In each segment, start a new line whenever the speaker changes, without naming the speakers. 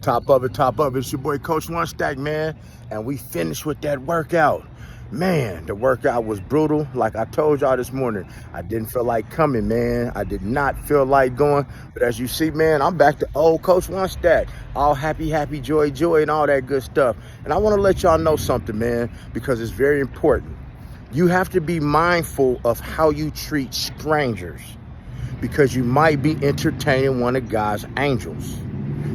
Top of it, top of it. It's your boy Coach One Stack, man. And we finished with that workout. Man, the workout was brutal. Like I told y'all this morning, I didn't feel like coming, man. I did not feel like going. But as you see, man, I'm back to old Coach One Stack. All happy, happy, joy, joy, and all that good stuff. And I want to let y'all know something, man, because it's very important. You have to be mindful of how you treat strangers, because you might be entertaining one of God's angels.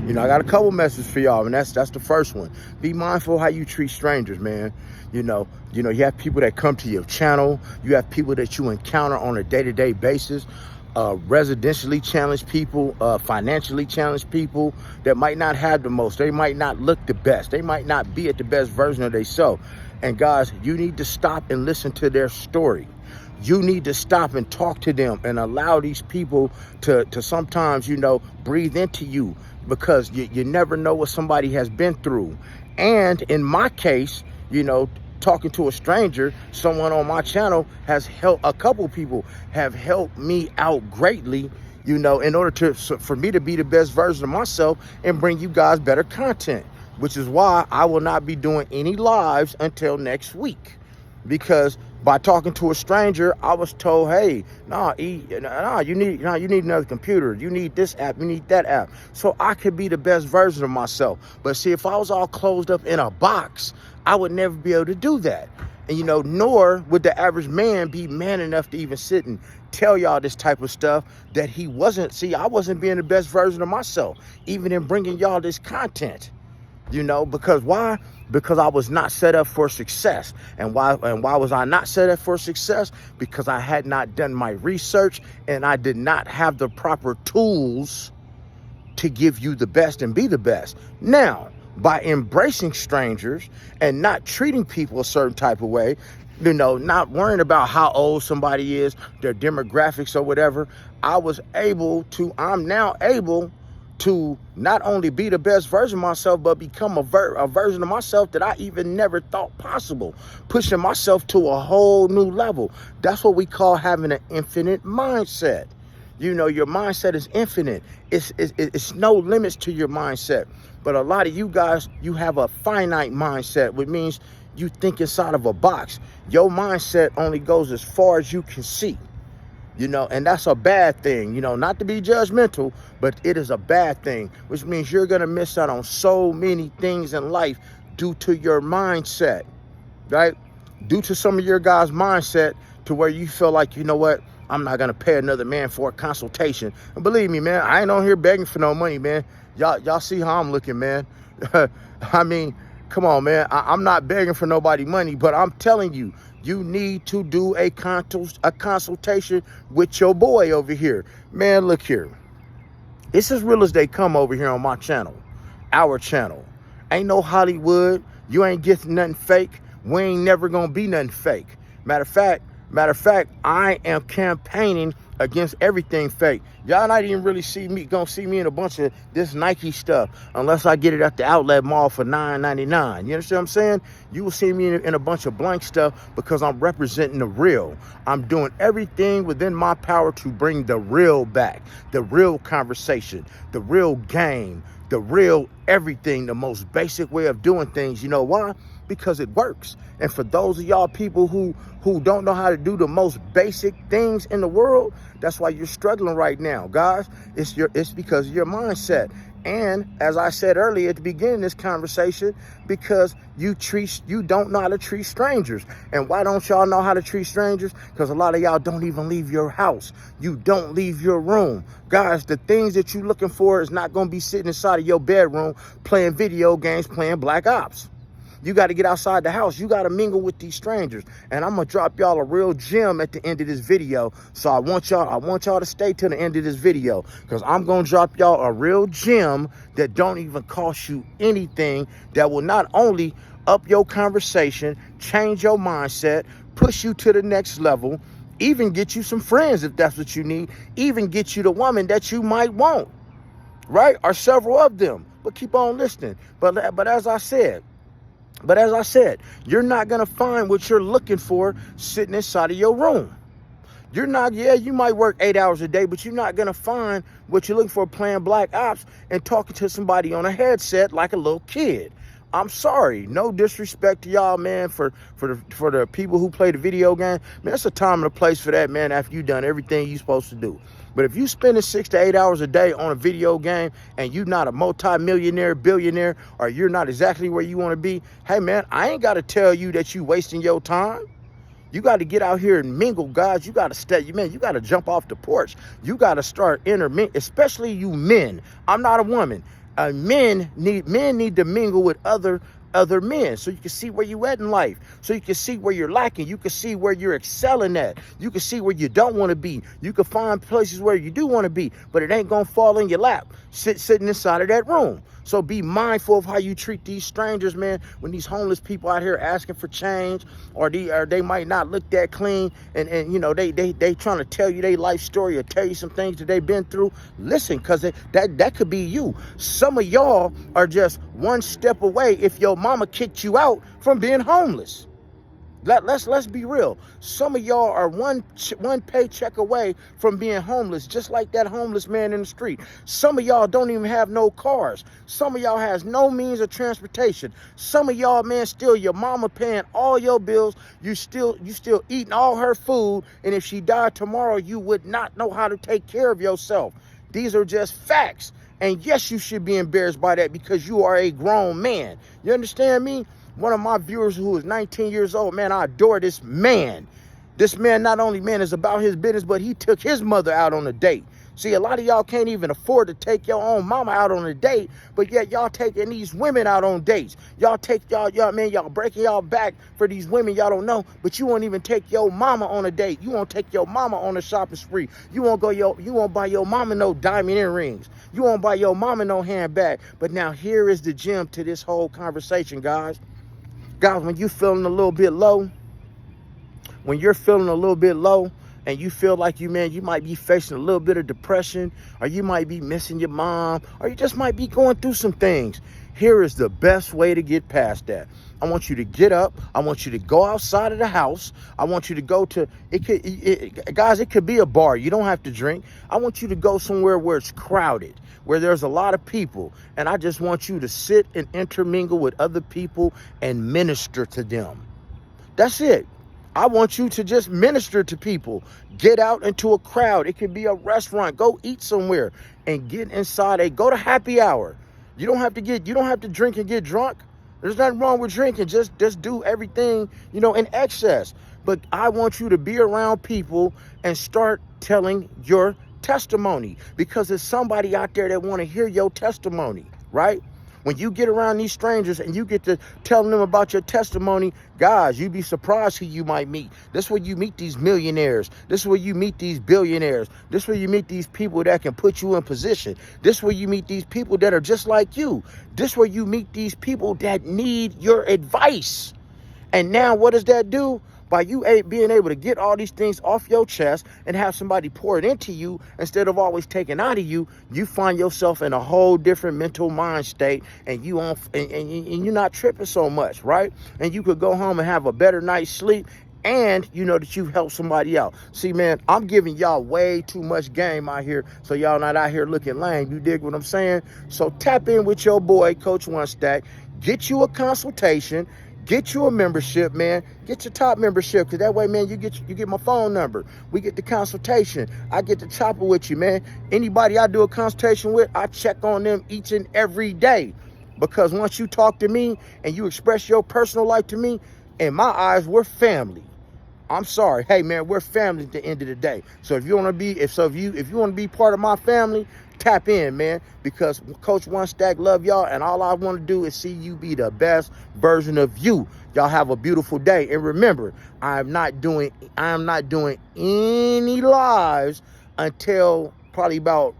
You know, I got a couple messages for y'all, and that's the first one. Be mindful how you treat strangers, man. You know, you have people that come to your channel. You have people that you encounter on a day-to-day basis. Residentially challenged people, financially challenged people that might not have the most. They might not look the best. They might not be at the best version of themselves. And guys, you need to stop and listen to their story. You need to stop and talk to them and allow these people to sometimes, breathe into you, because you never know what somebody has been through. And in my case, talking to a stranger, someone on my channel has helped, a couple people have helped me out greatly, in order for me to be the best version of myself and bring you guys better content, which is why I will not be doing any lives until next week. Because by talking to a stranger, I was told, hey, you need another computer. You need this app. You need that app. So I could be the best version of myself. But see, if I was all closed up in a box, I would never be able to do that. And, nor would the average man be man enough to even sit and tell y'all this type of stuff that he wasn't. See, I wasn't being the best version of myself, even in bringing y'all this content. Because why? Because I was not set up for success. And why was I not set up for success? Because I had not done my research and I did not have the proper tools to give you the best and be the best. Now, by embracing strangers and not treating people a certain type of way, not worrying about how old somebody is, their demographics or whatever, I'm now able to not only be the best version of myself, but become a version of myself that I even never thought possible, pushing myself to a whole new level. That's what we call having an infinite mindset. Your mindset is infinite. It's no limits to your mindset. But a lot of you guys, you have a finite mindset, which means you think inside of a box. Your mindset only goes as far as you can see. And that's a bad thing, not to be judgmental, but it is a bad thing, which means you're going to miss out on so many things in life due to your mindset, right? Due to some of your guys' mindset, to where you feel like, what, I'm not going to pay another man for a consultation. And believe me, man, I ain't on here begging for no money, man. Y'all see how I'm looking, man. I mean, come on, man. I'm not begging for nobody money, but I'm telling you, you need to do a consultation with your boy over here. Man, look here. It's as real as they come over here on my channel, our channel. Ain't no Hollywood. You ain't getting nothing fake. We ain't never going to be nothing fake. Matter of fact, I am campaigning against everything fake. Y'all not even really gonna see me in a bunch of this Nike stuff unless I get it at the outlet mall for $9.99. You understand what I'm saying? You will see me in a bunch of blank stuff because I'm representing the real. I'm doing everything within my power to bring the real back, the real conversation, the real game, the real everything, the most basic way of doing things. You know why? Because it works. And for those of y'all people who don't know how to do the most basic things in the world, that's why you're struggling right now, guys. It's because of your mindset. And as I said earlier at the beginning of this conversation, because you don't know how to treat strangers. And why don't y'all know how to treat strangers? Because a lot of y'all don't even leave your house. You don't leave your room. Guys, the things that you're looking for is not going to be sitting inside of your bedroom playing video games, playing Black Ops. You got to get outside the house. You got to mingle with these strangers. And I'm going to drop y'all a real gem at the end of this video. So I want y'all to stay to the end of this video, because I'm going to drop y'all a real gem that don't even cost you anything, that will not only up your conversation, change your mindset, push you to the next level, even get you some friends if that's what you need, even get you the woman that you might want, right? Or several of them. But keep on listening. But as I said, you're not going to find what you're looking for sitting inside of your room. You're not, yeah, you might work 8 hours a day, but you're not going to find what you're looking for playing Black Ops and talking to somebody on a headset like a little kid. I'm sorry, no disrespect to y'all, man, for the people who play the video game. Man, it's a time and a place for that, man, after you've done everything you're supposed to do. But if you spending 6 to 8 hours a day on a video game and you're not a multi-millionaire, billionaire, or you're not exactly where you want to be, hey, man, I ain't got to tell you that you wasting your time. You got to get out here and mingle, guys. You got to stay, man. You got to jump off the porch. You got to start intermingling, especially you men. I'm not a woman. Men need to mingle with other men so you can see where you at in life, so you can see where you're lacking, you can see where you're excelling at, you can see where you don't want to be, you can find places where you do want to be, but it ain't gonna fall in your lap sitting inside of that room. So be mindful of how you treat these strangers, man. When these homeless people out here asking for change, or they might not look that clean, and you know they trying to tell you their life story or tell you some things that they've been through. Listen, cause that could be you. Some of y'all are just one step away if your mama kicked you out from being homeless. Let's be real. Some of y'all are one paycheck away from being homeless, just like that homeless man in the street. Some of y'all don't even have no cars. Some of y'all has no means of transportation. Some of y'all, man, still your mama paying all your bills. You still eating all her food, and if she died tomorrow, you would not know how to take care of yourself. These are just facts. And yes, you should be embarrassed by that because you are a grown man. You understand me? One of my viewers who is 19 years old, man, I adore this man. This man not only, man, is about his business, but he took his mother out on a date. See, a lot of y'all can't even afford to take your own mama out on a date, but yet y'all taking these women out on dates. Y'all breaking y'all back for these women y'all don't know, but you won't even take your mama on a date. You won't take your mama on a shopping spree. You won't buy your mama no diamond earrings. You won't buy your mama no handbag. But now here is the gem to this whole conversation, guys. Guys, when you're feeling a little bit low, and you feel like you might be facing a little bit of depression, or you might be missing your mom, or you just might be going through some things, here is the best way to get past that. I want you to get up. I want you to go outside of the house. I want you to go to, guys, it could be a bar. You don't have to drink. I want you to go somewhere where it's crowded, where there's a lot of people. And I just want you to sit and intermingle with other people and minister to them. That's it. I want you to just minister to people. Get out into a crowd. It could be a restaurant. Go eat somewhere and get inside go to happy hour. You don't have to drink and get drunk. There's nothing wrong with drinking. Just do everything, in excess. But I want you to be around people and start telling your testimony, because there's somebody out there that want to hear your testimony, right? When you get around these strangers and you get to telling them about your testimony, guys, you'd be surprised who you might meet. This is where you meet these millionaires. This is where you meet these billionaires. This is where you meet these people that can put you in position. This is where you meet these people that are just like you. This is where you meet these people that need your advice. And now what does that do? By you being able to get all these things off your chest and have somebody pour it into you instead of always taking out of you, you find yourself in a whole different mental mind state, and you're not tripping so much, right? And you could go home and have a better night's sleep, and you know that you've helped somebody out. See, man, I'm giving y'all way too much game out here, so y'all not out here looking lame. You dig what I'm saying? So tap in with your boy, Coach One Stack. Get you a consultation. Get you a membership, man. Get your top membership, because that way, man, you get my phone number. We get the consultation. I get to chop it with you, man. Anybody I do a consultation with, I check on them each and every day. Because once you talk to me and you express your personal life to me, in my eyes, we're family. I'm sorry. Hey, man, we're family at the end of the day. So if you want to be, if you want to be part of my family, tap in, man, because Coach One Stack love y'all, and all I want to do is see you be the best version of you. Y'all have a beautiful day, and remember, I am not doing any lives until probably about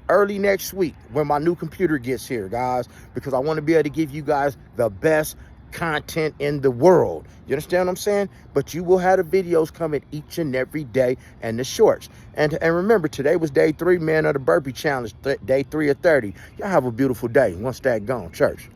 early next week when my new computer gets here, guys, because I want to be able to give you guys the best content in the world. You understand what I'm saying? But you will have the videos coming each and every day, and the shorts. And remember, today was day 3, man, of the burpee challenge, day 3 of 30. Y'all have a beautiful day. One Stack gone, church.